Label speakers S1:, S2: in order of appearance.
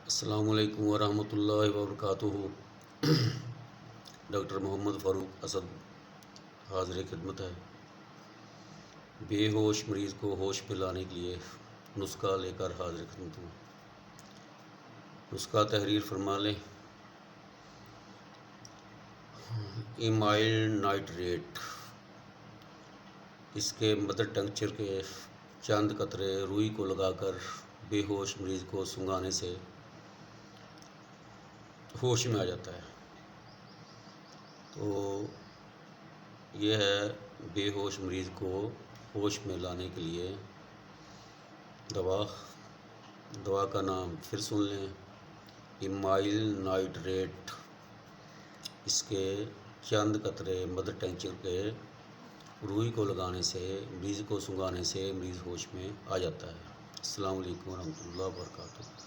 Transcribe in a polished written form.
S1: السلام علیکم ورحمۃ اللہ وبرکاتہ۔ ڈاکٹر محمد فاروق اسد حاضر خدمت ہے۔ بے ہوش مریض کو ہوش میں لانے کے لیے نسخہ لے کر حاضر خدمت ہوں۔ نسخہ تحریر فرما لیں۔ ایمائل نائٹریٹ، اس کے مدر ٹنکچر کے چند قطرے روئی کو لگا کر بے ہوش مریض کو سنگھانے سے ہوش میں آ جاتا ہے۔ تو یہ ہے بے ہوش مریض کو ہوش میں لانے کے لیے دوا کا نام پھر سن لیں۔ ایمائل نائٹریٹ، اس کے چند قطرے مدر ٹنکچر کے روئی کو لگانے سے مریض کو سنگھانے سے مریض ہوش میں آ جاتا ہے۔ السلام علیکم ورحمۃ اللہ وبرکاتہ۔